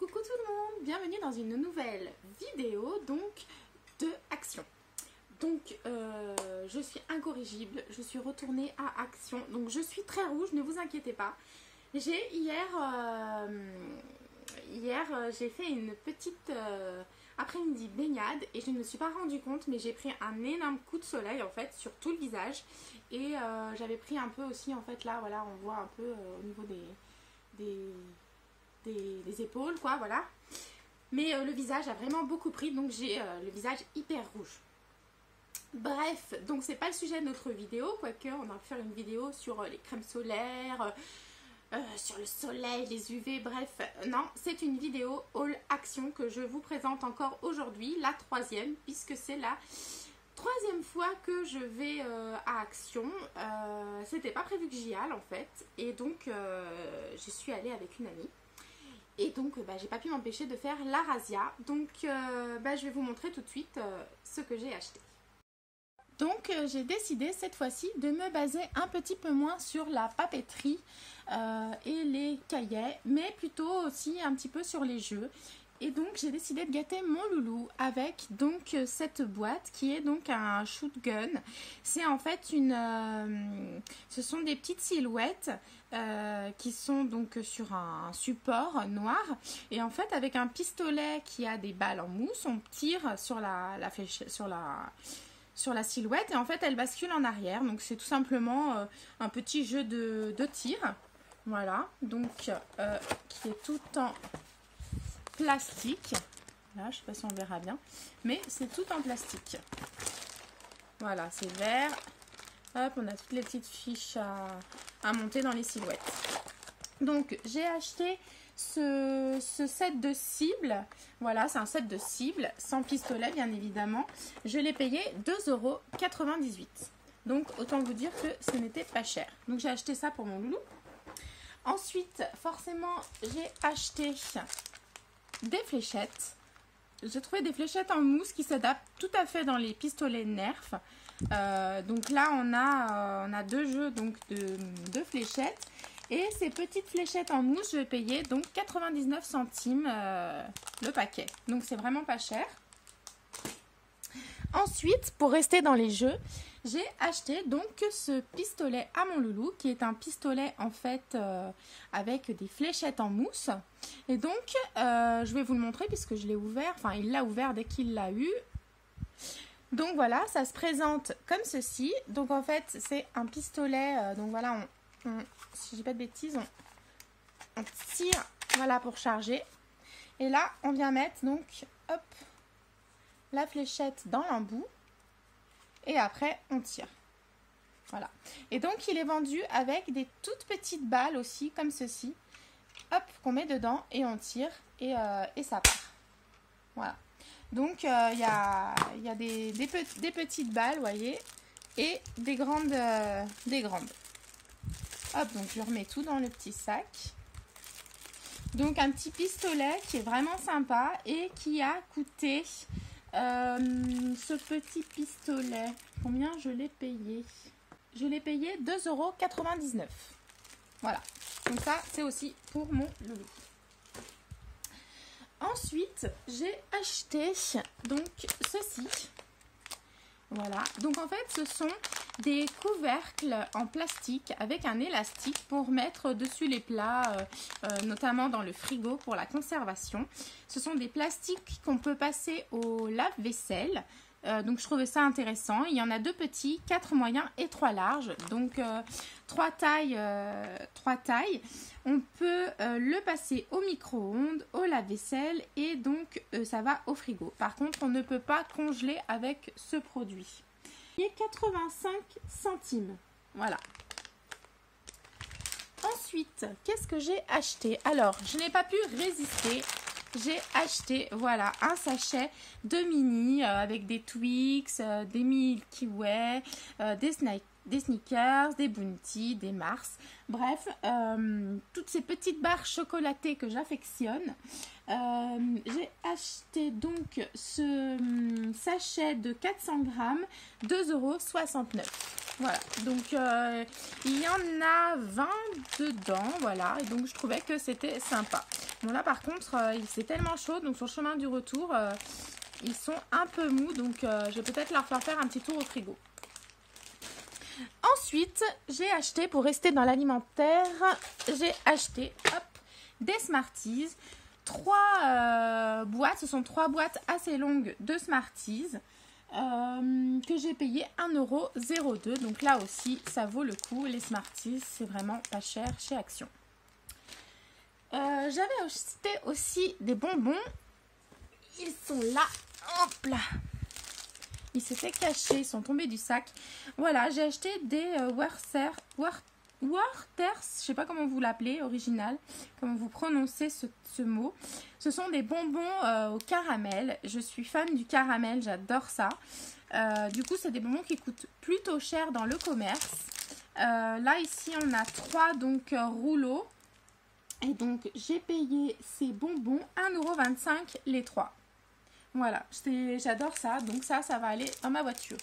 Coucou tout le monde, bienvenue dans une nouvelle vidéo donc de Action. Donc je suis incorrigible, je suis retournée à Action, donc je suis très rouge, ne vous inquiétez pas. J'ai j'ai fait une petite après-midi baignade et je ne me suis pas rendu compte, mais j'ai pris un énorme coup de soleil en fait sur tout le visage et j'avais pris un peu aussi en fait là, voilà, on voit un peu au niveau des épaules quoi, voilà. Mais le visage a vraiment beaucoup pris, donc j'ai le visage hyper rouge. Bref, donc c'est pas le sujet de notre vidéo, quoique on va faire une vidéo sur les crèmes solaires, sur le soleil, les UV, bref. Non, c'est une vidéo haul action que je vous présente encore aujourd'hui, la troisième, puisque c'est la troisième fois que je vais à Action. C'était pas prévu que j'y aille en fait, et donc je suis allée avec une amie. Et donc, j'ai pas pu m'empêcher de faire la razzia. Donc, je vais vous montrer tout de suite ce que j'ai acheté. Donc, j'ai décidé cette fois-ci de me baser un petit peu moins sur la papeterie et les cahiers, mais plutôt aussi un petit peu sur les jeux. Et donc, j'ai décidé de gâter mon loulou avec donc cette boîte qui est donc un shoot gun. C'est en fait ce sont des petites silhouettes qui sont donc sur un support noir. Et en fait, avec un pistolet qui a des balles en mousse, on tire sur la flèche, sur la silhouette et en fait, elle bascule en arrière. Donc, c'est tout simplement un petit jeu de tir. Voilà, donc qui est tout en plastique. Là, je sais pas si on verra bien, mais c'est tout en plastique. Voilà, c'est vert. Hop, on a toutes les petites fiches à monter dans les silhouettes. Donc, j'ai acheté ce set de cibles. Voilà, c'est un set de cibles, sans pistolet, bien évidemment. Je l'ai payé 2,98 €. Donc, autant vous dire que ce n'était pas cher. Donc, j'ai acheté ça pour mon loulou. Ensuite, forcément, j'ai acheté des fléchettes. J'ai trouvé des fléchettes en mousse qui s'adaptent tout à fait dans les pistolets Nerf. Donc là, on a deux jeux donc de fléchettes. Et ces petites fléchettes en mousse, je vais payer donc 99 centimes le paquet. Donc c'est vraiment pas cher. Ensuite, pour rester dans les jeux, j'ai acheté donc ce pistolet à mon loulou, qui est un pistolet en fait avec des fléchettes en mousse. Et donc, je vais vous le montrer puisque je l'ai ouvert, enfin il l'a ouvert dès qu'il l'a eu. Donc voilà, ça se présente comme ceci. Donc en fait, c'est un pistolet, donc voilà, si je dis pas de bêtises, on tire, voilà, pour charger. Et là, on vient mettre donc, hop, la fléchette dans l'embout et après on tire. Voilà. Et donc il est vendu avec des toutes petites balles aussi comme ceci. Hop, qu'on met dedans et on tire et ça part. Voilà. Donc il y a des petites balles, vous voyez, et des grandes. Hop, donc je remets tout dans le petit sac. Donc un petit pistolet qui est vraiment sympa et qui a coûté ce petit pistolet, combien je l'ai payé? Je l'ai payé 2,99 €. Voilà, donc ça c'est aussi pour mon loulou. Ensuite, j'ai acheté donc ceci. Voilà, donc en fait ce sont des couvercles en plastique avec un élastique pour mettre dessus les plats, notamment dans le frigo pour la conservation. Ce sont des plastiques qu'on peut passer au lave-vaisselle. Donc je trouvais ça intéressant. Il y en a 2 petits, 4 moyens et 3 larges. Donc 3 tailles. On peut le passer au micro-ondes, au lave-vaisselle et donc ça va au frigo. Par contre, on ne peut pas congeler avec ce produit. Il est 85 centimes. Voilà. Ensuite, qu'est-ce que j'ai acheté? Alors, je n'ai pas pu résister. J'ai acheté, voilà, un sachet de mini avec des Twix, des Milky Way, des Snickers, des Bounty, des Mars. Bref, toutes ces petites barres chocolatées que j'affectionne. J'ai acheté donc ce sachet de 400 grammes, 2,69 €. Voilà, donc il y en a 20 dedans, voilà, et donc je trouvais que c'était sympa. Bon là par contre, il faisait tellement chaud, donc sur le chemin du retour, ils sont un peu mous, donc je vais peut-être leur faire un petit tour au frigo. Ensuite, j'ai acheté, pour rester dans l'alimentaire, j'ai acheté des Smarties. 3 boîtes, ce sont 3 boîtes assez longues de Smarties que j'ai payé 1,02 €. Donc là aussi, ça vaut le coup. Les Smarties, c'est vraiment pas cher chez Action. J'avais acheté aussi des bonbons. Ils sont là. Hop là. Ils s'étaient cachés, ils sont tombés du sac. Voilà, j'ai acheté des Werther's, je sais pas comment vous l'appelez, original, comment vous prononcez ce mot. Ce sont des bonbons au caramel. Je suis fan du caramel, j'adore ça. Du coup, c'est des bonbons qui coûtent plutôt cher dans le commerce. Là, ici, on a 3 donc rouleaux. Et donc, j'ai payé ces bonbons 1,25 € les 3. Voilà, j'adore ça, donc ça va aller dans ma voiture.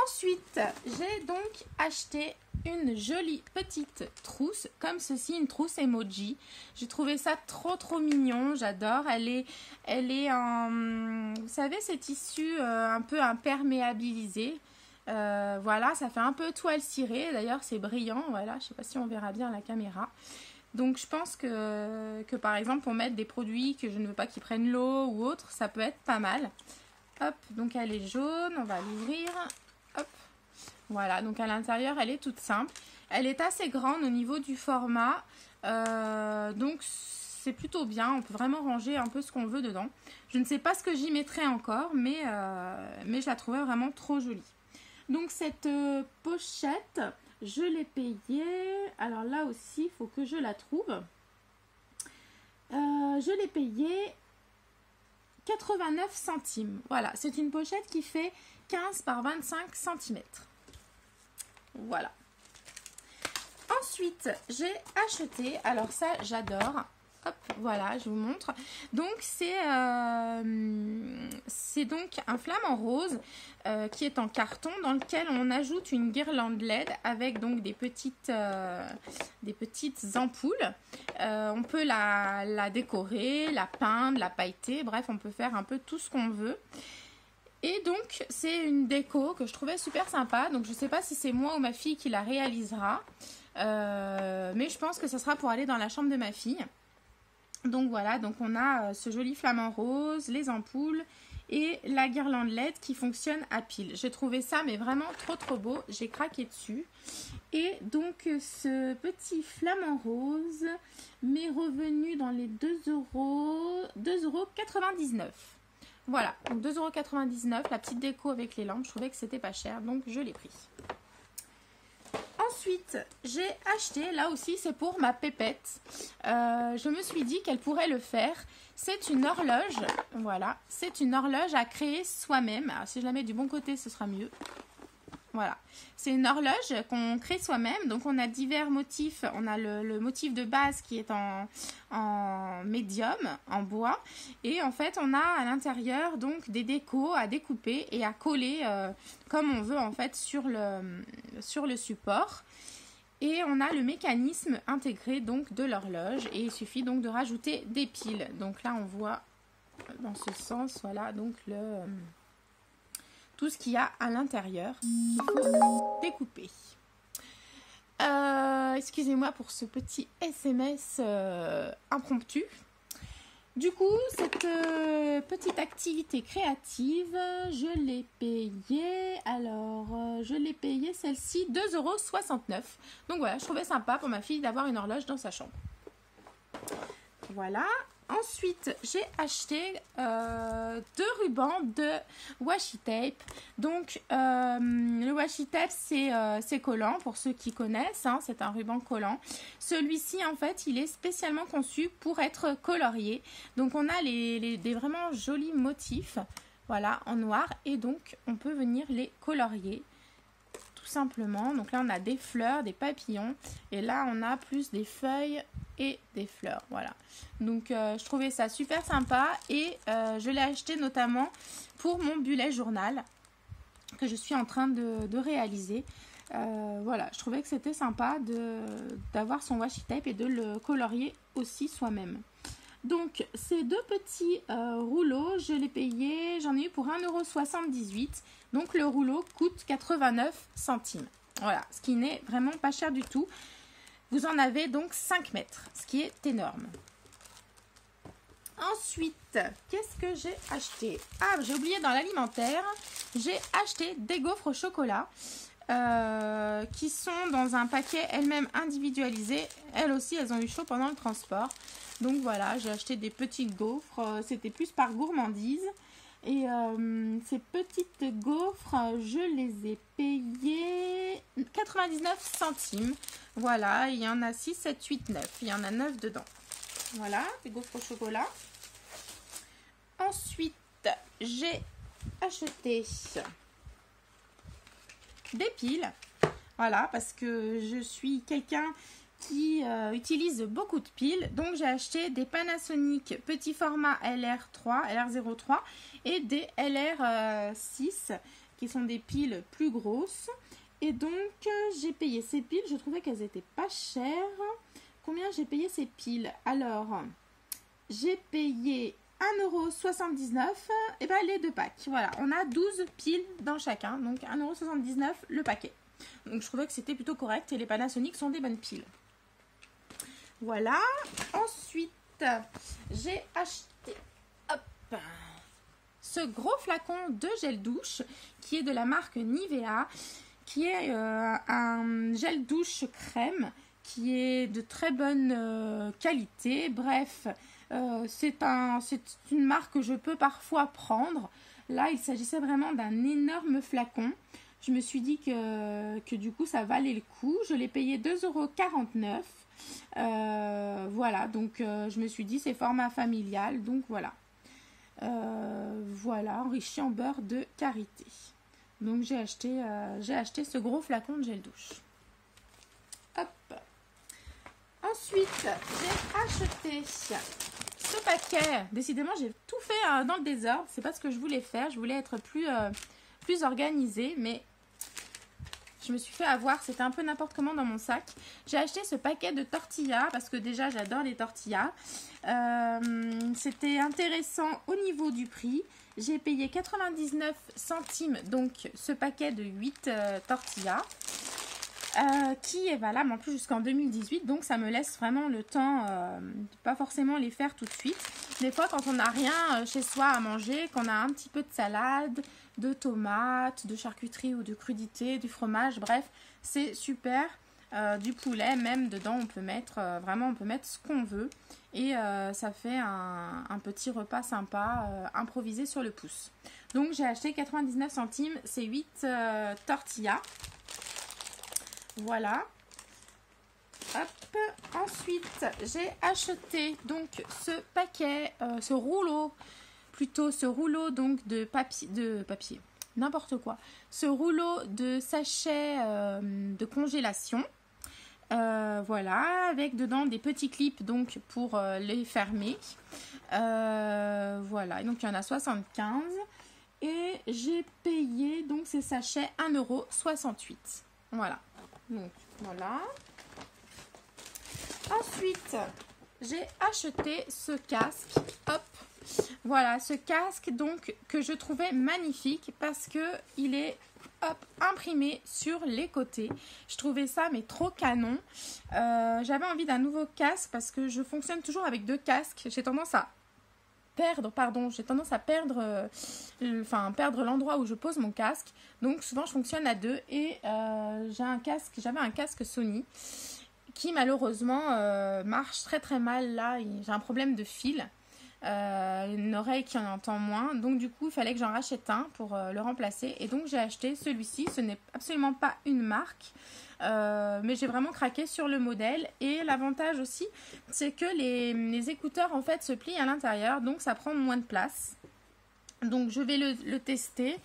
Ensuite, j'ai donc acheté une jolie petite trousse, comme ceci, une trousse emoji. J'ai trouvé ça trop mignon, j'adore. Elle est en, vous savez, ces tissus un peu imperméabilisés. Voilà, ça fait un peu toile cirée, d'ailleurs c'est brillant, voilà, je sais pas si on verra bien à la caméra. Donc je pense que par exemple pour mettre des produits que je ne veux pas qu'ils prennent l'eau ou autre, ça peut être pas mal. Hop, donc elle est jaune, on va l'ouvrir. Hop, voilà, donc à l'intérieur elle est toute simple. Elle est assez grande au niveau du format, donc c'est plutôt bien. On peut vraiment ranger un peu ce qu'on veut dedans. Je ne sais pas ce que j'y mettrai encore, mais je la trouvais vraiment trop jolie. Donc cette pochette, je l'ai payée, alors là aussi, il faut que je la trouve. Je l'ai payée 89 centimes. Voilà, c'est une pochette qui fait 15 par 25 cm. Voilà. Ensuite, j'ai acheté, alors ça, j'adore. Hop, voilà, je vous montre. Donc, c'est donc un flamant rose qui est en carton dans lequel on ajoute une guirlande LED avec donc des petites ampoules. On peut la décorer, la peindre, la pailleter. Bref, on peut faire un peu tout ce qu'on veut. Et donc, c'est une déco que je trouvais super sympa. Donc, je ne sais pas si c'est moi ou ma fille qui la réalisera. Mais je pense que ça sera pour aller dans la chambre de ma fille. Donc voilà, donc on a ce joli flamant rose, les ampoules et la guirlande LED qui fonctionne à pile. J'ai trouvé ça mais vraiment trop beau, j'ai craqué dessus. Et donc ce petit flamant rose m'est revenu dans les 2,99 €. Voilà, donc 2,99 €, la petite déco avec les lampes, je trouvais que c'était pas cher, donc je l'ai pris. Ensuite, j'ai acheté, là aussi c'est pour ma pépette, je me suis dit qu'elle pourrait le faire. C'est une horloge, voilà, c'est une horloge à créer soi-même. Alors si je la mets du bon côté, ce sera mieux. Voilà, c'est une horloge qu'on crée soi-même. Donc on a divers motifs. On a le motif de base qui est en médium, en bois. Et en fait on a à l'intérieur donc des décos à découper et à coller comme on veut en fait sur le support. Et on a le mécanisme intégré donc de l'horloge. Et il suffit donc de rajouter des piles. Donc là on voit dans ce sens, voilà, donc tout ce qu'il y a à l'intérieur, il faut découper. Excusez-moi pour ce petit SMS impromptu. Du coup, cette petite activité créative, je l'ai payée, alors je l'ai payée celle-ci 2,69 €. Donc voilà, je trouvais sympa pour ma fille d'avoir une horloge dans sa chambre. Voilà. Ensuite, j'ai acheté 2 rubans de washi tape. Donc, le washi tape, c'est collant pour ceux qui connaissent. Hein, c'est un ruban collant. Celui-ci, en fait, il est spécialement conçu pour être colorié. Donc, on a des vraiment jolis motifs, voilà, en noir. Et donc, on peut venir les colorier. Tout simplement. Donc là, on a des fleurs, des papillons. Et là, on a plus des feuilles et des fleurs. Voilà. Donc, je trouvais ça super sympa. Et je l'ai acheté notamment pour mon bullet journal. que je suis en train de réaliser. Voilà, je trouvais que c'était sympa d'avoir son washi tape et de le colorier aussi soi-même. Donc ces deux petits rouleaux, je l'ai payé, j'en ai eu pour 1,78 €. Donc le rouleau coûte 89 centimes. Voilà, ce qui n'est vraiment pas cher du tout. Vous en avez donc 5 mètres, ce qui est énorme. Ensuite, qu'est-ce que j'ai acheté? Ah, j'ai oublié dans l'alimentaire, j'ai acheté des gaufres au chocolat qui sont dans un paquet elles-mêmes individualisées. Elles aussi, elles ont eu chaud pendant le transport. Donc voilà, j'ai acheté des petites gaufres. C'était plus par gourmandise. Et ces petites gaufres, je les ai payées 99 centimes. Voilà, il y en a 6, 7, 8, 9. Il y en a 9 dedans. Voilà, des gaufres au chocolat. Ensuite, j'ai acheté des piles. Voilà, parce que je suis quelqu'un qui utilise beaucoup de piles. Donc, j'ai acheté des Panasonic petit format LR3, LR03 et des LR6 qui sont des piles plus grosses. Et donc, j'ai payé ces piles. Je trouvais qu'elles étaient pas chères. Combien j'ai payé ces piles? Alors, j'ai payé 1,79 €. Et bien, les deux packs. Voilà, on a 12 piles dans chacun. Donc, 1,79 € le paquet. Donc, je trouvais que c'était plutôt correct. Et les Panasonic sont des bonnes piles. Voilà. Ensuite, j'ai acheté ce gros flacon de gel douche qui est de la marque Nivea, qui est un gel douche crème qui est de très bonne qualité. Bref, c'est une marque que je peux parfois prendre. Là, il s'agissait vraiment d'un énorme flacon. Je me suis dit que du coup, ça valait le coup. Je l'ai payé 2,49 €. Voilà, donc je me suis dit, c'est format familial. Donc voilà. Voilà, enrichi en beurre de karité. Donc j'ai acheté ce gros flacon de gel douche. Hop. Ensuite, j'ai acheté ce paquet. Décidément, j'ai tout fait dans le désordre. C'est pas ce que je voulais faire. Je voulais être plus organisée, mais je me suis fait avoir. C'était un peu n'importe comment dans mon sac. J'ai acheté ce paquet de tortillas parce que déjà, j'adore les tortillas. C'était intéressant au niveau du prix. J'ai payé 99 centimes, donc ce paquet de 8 tortillas. Qui est valable en plus jusqu'en 2018, donc ça me laisse vraiment le temps de pas forcément les faire tout de suite. Des fois quand on n'a rien chez soi à manger, qu'on a un petit peu de salade, de tomates, de charcuterie ou de crudité, du fromage, bref, c'est super. Du poulet même dedans, on peut mettre ce qu'on veut et ça fait un petit repas sympa improvisé sur le pouce. Donc j'ai acheté 99 centimes ces 8 tortillas. Voilà. Hop. Ensuite, j'ai acheté donc ce paquet, ce rouleau donc de papier, n'importe quoi. Ce rouleau de sachets de congélation. Voilà, avec dedans des petits clips donc pour les fermer. Voilà, donc il y en a 75. Et j'ai payé donc ces sachets 1,68 €. Voilà. Donc voilà. Ensuite, j'ai acheté ce casque. Hop. Voilà, ce casque donc que je trouvais magnifique parce que il est imprimé sur les côtés. Je trouvais ça mais trop canon. J'avais envie d'un nouveau casque parce que je fonctionne toujours avec 2 casques. J'ai tendance à perdre l'endroit où je pose mon casque. Donc souvent je fonctionne à 2 et j'avais un casque Sony qui malheureusement marche très très mal. Là, j'ai un problème de fil. Une oreille qui en entend moins, donc du coup il fallait que j'en rachète un pour le remplacer et donc j'ai acheté celui-ci. Ce n'est absolument pas une marque, mais j'ai vraiment craqué sur le modèle et l'avantage aussi c'est que les écouteurs en fait se plient à l'intérieur, donc ça prend moins de place. Donc je vais le tester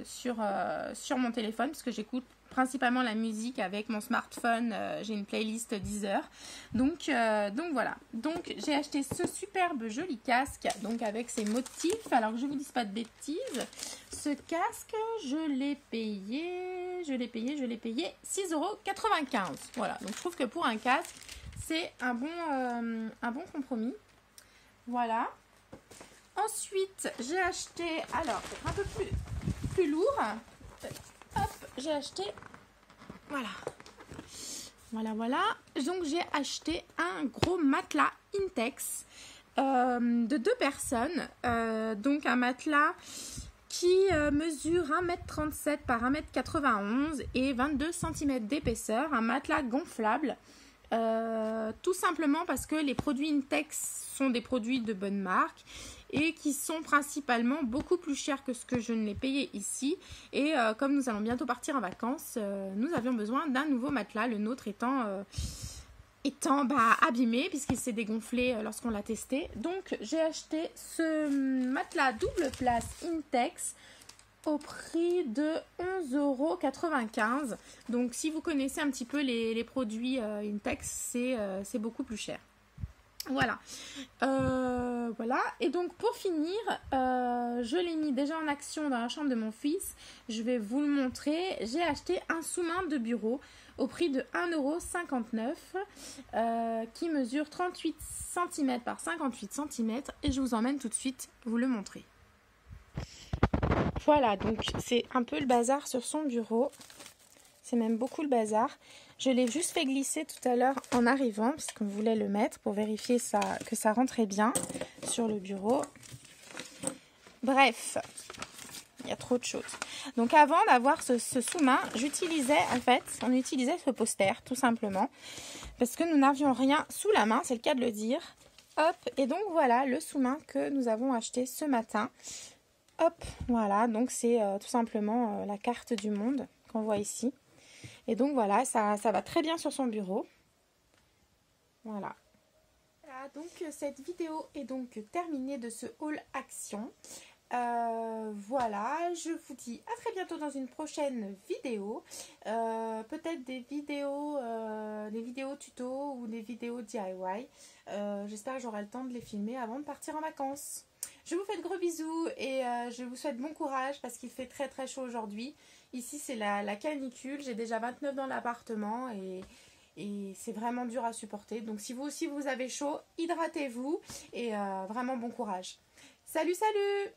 sur mon téléphone parce que j'écoute principalement la musique avec mon smartphone. J'ai une playlist Deezer. Donc voilà. Donc j'ai acheté ce superbe joli casque, donc avec ses motifs. Alors que je vous dise pas de bêtises, ce casque, je l'ai payé 6,95 €. Voilà. Donc je trouve que pour un casque, c'est un bon compromis. Voilà. Ensuite, j'ai acheté, alors, un peu plus lourd. Hop, j'ai acheté, voilà. Donc, j'ai acheté un gros matelas Intex de 2 personnes. Donc, un matelas qui mesure 1,37 m par 1,91 m et 22 cm d'épaisseur. Un matelas gonflable. Tout simplement parce que les produits Intex sont des produits de bonne marque et qui sont principalement beaucoup plus chers que ce que je ne l'ai payé ici. Et comme nous allons bientôt partir en vacances, nous avions besoin d'un nouveau matelas, le nôtre étant abîmé puisqu'il s'est dégonflé lorsqu'on l'a testé. Donc j'ai acheté ce matelas double place Intex au prix de 11,95 €. Donc si vous connaissez un petit peu les produits Intex, c'est beaucoup plus cher. Voilà. Voilà. Et donc pour finir, je l'ai mis déjà en action dans la chambre de mon fils. Je vais vous le montrer. J'ai acheté un sous-main de bureau au prix de 1,59 € qui mesure 38 cm par 58 cm et je vous emmène tout de suite vous le montrer. Voilà, donc c'est un peu le bazar sur son bureau. C'est même beaucoup le bazar. Je l'ai juste fait glisser tout à l'heure en arrivant, puisqu'on voulait le mettre pour vérifier que ça rentrait bien sur le bureau. Bref, il y a trop de choses. Donc avant d'avoir ce sous-main, on utilisait ce poster, tout simplement. Parce que nous n'avions rien sous la main, c'est le cas de le dire. Hop, et donc voilà le sous-main que nous avons acheté ce matin. Hop, voilà, donc c'est tout simplement la carte du monde qu'on voit ici. Et donc voilà, ça va très bien sur son bureau. Voilà. Voilà, donc cette vidéo est donc terminée de ce haul action. Voilà, je vous dis à très bientôt dans une prochaine vidéo. Peut-être des vidéos tuto ou des vidéos DIY. J'espère que j'aurai le temps de les filmer avant de partir en vacances. Je vous fais de gros bisous et je vous souhaite bon courage parce qu'il fait très très chaud aujourd'hui. Ici c'est la canicule, j'ai déjà 29 dans l'appartement et c'est vraiment dur à supporter. Donc si vous aussi vous avez chaud, hydratez-vous et vraiment bon courage. Salut, salut!